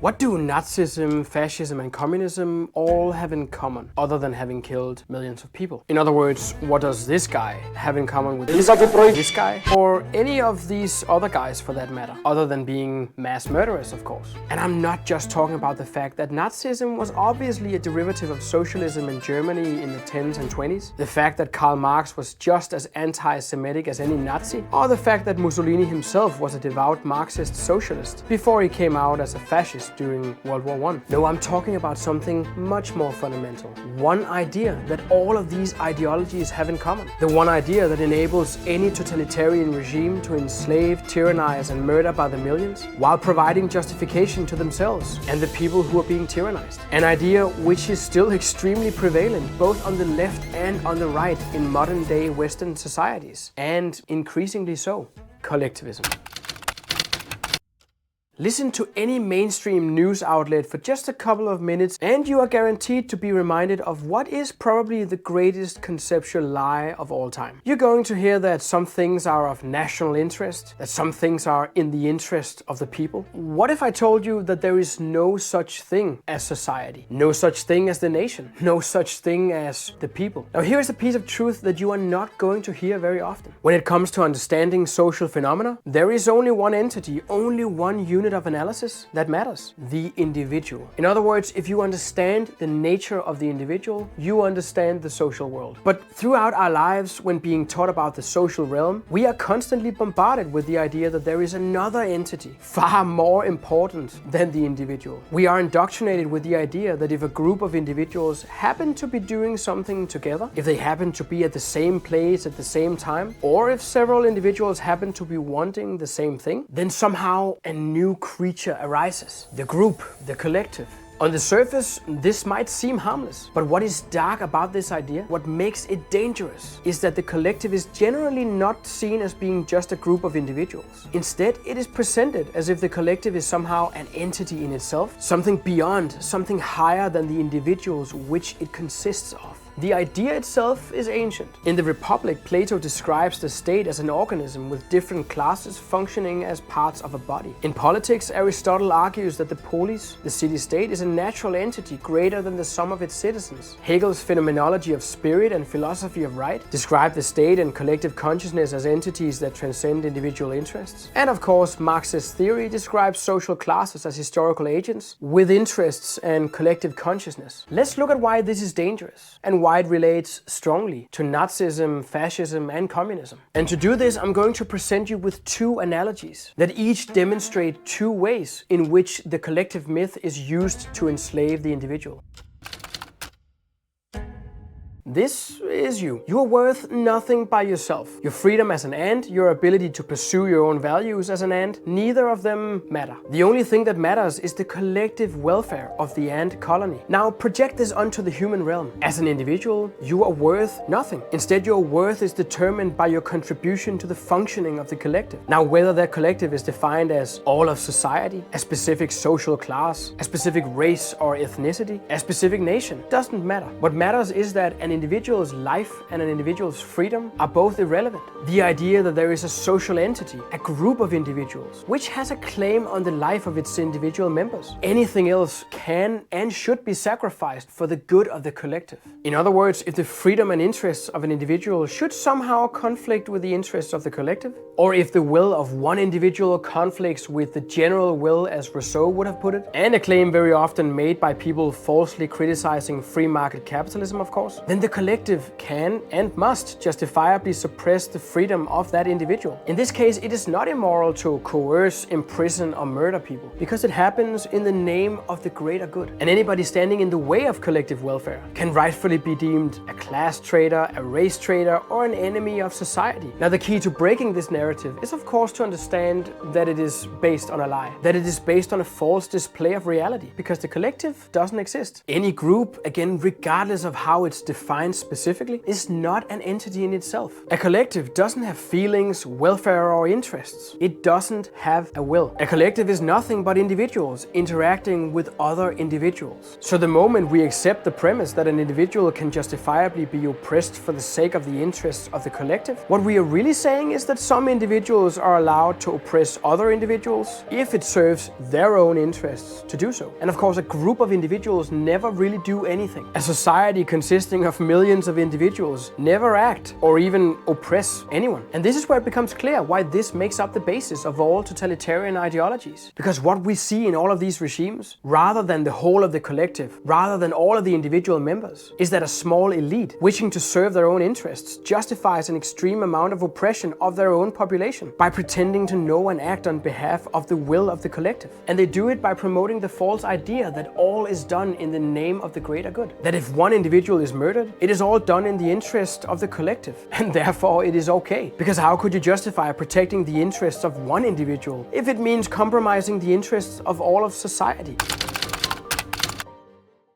What do Nazism, fascism and communism all have in common, other than having killed millions of people? In other words, what does this guy have in common with this guy, or any of these other guys for that matter, other than being mass murderers, of course? And I'm not just talking about the fact that Nazism was obviously a derivative of socialism in Germany in the 10s and 20s, the fact that Karl Marx was just as anti-Semitic as any Nazi, or the fact that Mussolini himself was a devout Marxist socialist before he came out as a fascist during World War I. No, I'm talking about something much more fundamental. One idea that all of these ideologies have in common. The one idea that enables any totalitarian regime to enslave, tyrannize and murder by the millions, while providing justification to themselves and the people who are being tyrannized. An idea which is still extremely prevalent both on the left and on the right in modern day Western societies, and increasingly so, collectivism. Listen to any mainstream news outlet for just a couple of minutes and you are guaranteed to be reminded of what is probably the greatest conceptual lie of all time. You're going to hear that some things are of national interest, that some things are in the interest of the people. What if I told you that there is no such thing as society, no such thing as the nation, no such thing as the people? Now here is a piece of truth that you are not going to hear very often. When it comes to understanding social phenomena, there is only one entity, only one unit of analysis that matters: the individual. In other words, if you understand the nature of the individual, you understand the social world. But throughout our lives, when being taught about the social realm, we are constantly bombarded with the idea that there is another entity far more important than the individual. We are indoctrinated with the idea that if a group of individuals happen to be doing something together, if they happen to be at the same place at the same time, or if several individuals happen to be wanting the same thing, then somehow a new creature arises. The group, the collective. On the surface, this might seem harmless, but what is dark about this idea, what makes it dangerous, is that the collective is generally not seen as being just a group of individuals. Instead, it is presented as if the collective is somehow an entity in itself, something beyond, something higher than the individuals which it consists of. The idea itself is ancient. In the Republic, Plato describes the state as an organism with different classes functioning as parts of a body. In politics, Aristotle argues that the polis, the city-state, is a natural entity greater than the sum of its citizens. Hegel's phenomenology of spirit and philosophy of right describe the state and collective consciousness as entities that transcend individual interests. And of course, Marxist theory describes social classes as historical agents with interests and collective consciousness. Let's look at why this is dangerous and why it relates strongly to Nazism, fascism and communism. And to do this, I'm going to present you with two analogies that each demonstrate two ways in which the collective myth is used to enslave the individual. This is you. You are worth nothing by yourself. Your freedom as an ant, your ability to pursue your own values as an ant, neither of them matter. The only thing that matters is the collective welfare of the ant colony. Now project this onto the human realm. As an individual, you are worth nothing. Instead, your worth is determined by your contribution to the functioning of the collective. Now, whether that collective is defined as all of society, a specific social class, a specific race or ethnicity, a specific nation, doesn't matter. What matters is that an individual's life and an individual's freedom are both irrelevant. The idea that there is a social entity, a group of individuals, which has a claim on the life of its individual members. Anything else can and should be sacrificed for the good of the collective. In other words, if the freedom and interests of an individual should somehow conflict with the interests of the collective, or if the will of one individual conflicts with the general will, as Rousseau would have put it, and a claim very often made by people falsely criticizing free market capitalism, of course, then the collective can and must justifiably suppress the freedom of that individual. In this case, it is not immoral to coerce, imprison or murder people, because it happens in the name of the greater good. And anybody standing in the way of collective welfare can rightfully be deemed a class traitor, a race traitor or an enemy of society. Now, the key to breaking this narrative is of course to understand that it is based on a lie, that it is based on a false display of reality, because the collective doesn't exist. Any group, again, regardless of how it's defined defined specifically, is not an entity in itself. A collective doesn't have feelings, welfare, or interests. It doesn't have a will. A collective is nothing but individuals interacting with other individuals. So the moment we accept the premise that an individual can justifiably be oppressed for the sake of the interests of the collective, what we are really saying is that some individuals are allowed to oppress other individuals if it serves their own interests to do so. And of course, a group of individuals never really do anything. A society consisting of millions of individuals never act or even oppress anyone. And this is where it becomes clear why this makes up the basis of all totalitarian ideologies. Because what we see in all of these regimes, rather than the whole of the collective, rather than all of the individual members, is that a small elite wishing to serve their own interests justifies an extreme amount of oppression of their own population by pretending to know and act on behalf of the will of the collective. And they do it by promoting the false idea that all is done in the name of the greater good. That if one individual is murdered, it is all done in the interest of the collective, and therefore it is okay. Because how could you justify protecting the interests of one individual if it means compromising the interests of all of society?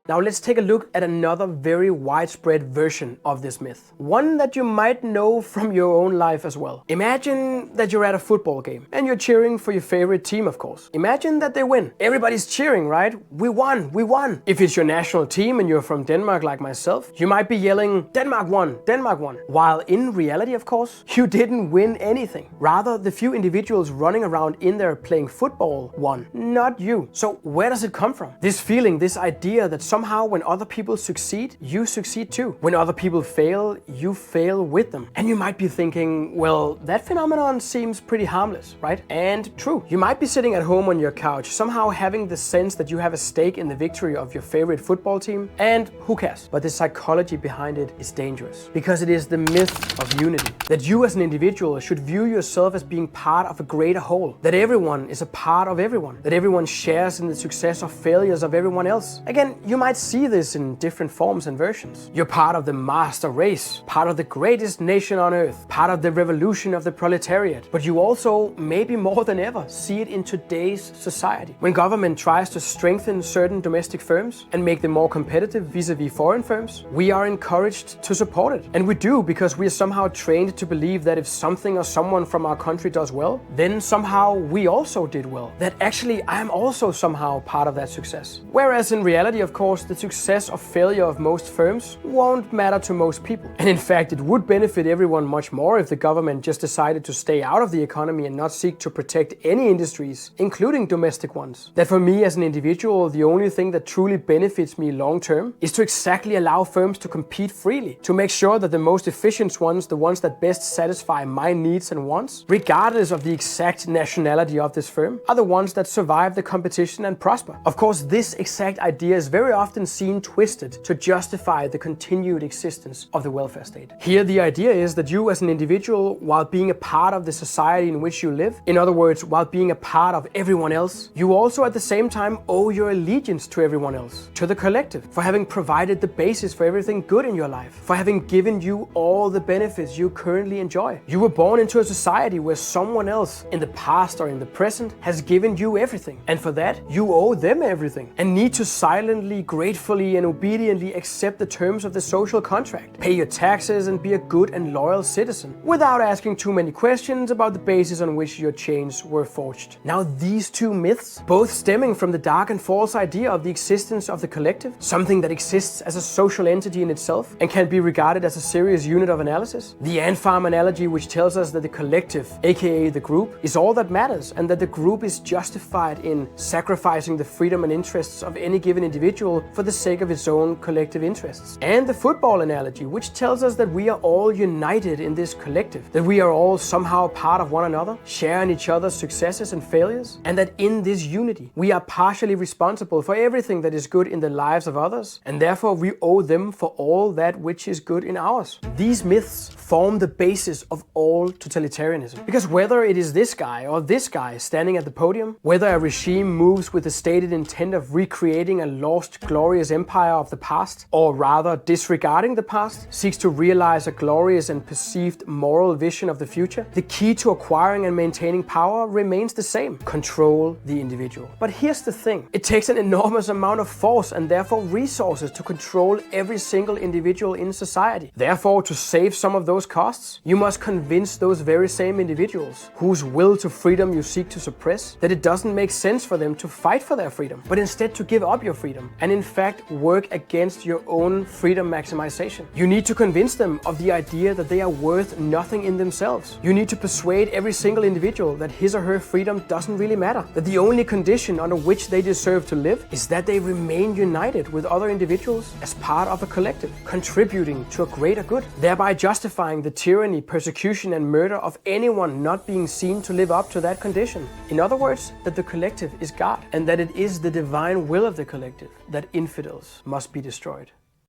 Now let's take a look at another very widespread version of this myth. One that you might know from your own life as well. Imagine that you're at a football game and you're cheering for your favorite team, of course. Imagine that they win. Everybody's cheering, right? We won, we won. If it's your national team and you're from Denmark like myself, you might be yelling, Denmark won, Denmark won. While in reality, of course, you didn't win anything. Rather, the few individuals running around in there playing football won, not you. So where does it come from? This feeling, this idea that somehow when other people succeed, you succeed too. When other people fail, you fail with them. And you might be thinking, well, that phenomenon seems pretty harmless, right? And true. You might be sitting at home on your couch, somehow having the sense that you have a stake in the victory of your favorite football team, and who cares? But the psychology behind it is dangerous, because it is the myth of unity. That you as an individual should view yourself as being part of a greater whole. That everyone is a part of everyone. That everyone shares in the success or failures of everyone else. Again, you might see this in different forms and versions. You're part of the master race, part of the greatest nation on earth, part of the revolution of the proletariat. But you also, maybe more than ever, see it in today's society. When government tries to strengthen certain domestic firms and make them more competitive vis-a-vis foreign firms, we are encouraged to support it. And we do because we are somehow trained to believe that if something or someone from our country does well, then somehow we also did well. That actually I am also somehow part of that success. Whereas in reality, of course, the success or failure of most firms won't matter to most people. And in fact, it would benefit everyone much more if the government just decided to stay out of the economy and not seek to protect any industries, including domestic ones. That for me as an individual, the only thing that truly benefits me long term is to exactly allow firms to compete freely, to make sure that the most efficient ones, the ones that best satisfy my needs and wants, regardless of the exact nationality of this firm, are the ones that survive the competition and prosper. Of course, this exact idea is very often seen twisted to justify the continued existence of the welfare state. Here the idea is that you as an individual, while being a part of the society in which you live, in other words, while being a part of everyone else, you also at the same time owe your allegiance to everyone else, to the collective, for having provided the basis for everything good in your life, for having given you all the benefits you currently enjoy. You were born into a society where someone else in the past or in the present has given you everything, and for that you owe them everything and need to silently, gratefully and obediently accept the terms of the social contract, pay your taxes and be a good and loyal citizen without asking too many questions about the basis on which your chains were forged. Now these two myths, both stemming from the dark and false idea of the existence of the collective, something that exists as a social entity in itself and can be regarded as a serious unit of analysis, the ant farm analogy which tells us that the collective, aka the group, is all that matters and that the group is justified in sacrificing the freedom and interests of any given individual for the sake of its own collective interests. And the football analogy, which tells us that we are all united in this collective, that we are all somehow part of one another, sharing each other's successes and failures, and that in this unity, we are partially responsible for everything that is good in the lives of others, and therefore we owe them for all that which is good in ours. These myths form the basis of all totalitarianism. Because whether it is this guy or this guy standing at the podium, whether a regime moves with the stated intent of recreating a lost glorious empire of the past, or rather disregarding the past, seeks to realize a glorious and perceived moral vision of the future, the key to acquiring and maintaining power remains the same: control the individual. But here's the thing: it takes an enormous amount of force and therefore resources to control every single individual in society. Therefore, to save some of those costs, you must convince those very same individuals, whose will to freedom you seek to suppress, that it doesn't make sense for them to fight for their freedom, but instead to give up your freedom, and in fact work against your own freedom maximization. You need to convince them of the idea that they are worth nothing in themselves. You need to persuade every single individual that his or her freedom doesn't really matter, that the only condition under which they deserve to live is that they remain united with other individuals as part of a collective, contributing to a greater good, thereby justifying the tyranny, persecution and murder of anyone not being seen to live up to that condition. In other words, that the collective is God, and that it is the divine will of the collective that infidels must be destroyed.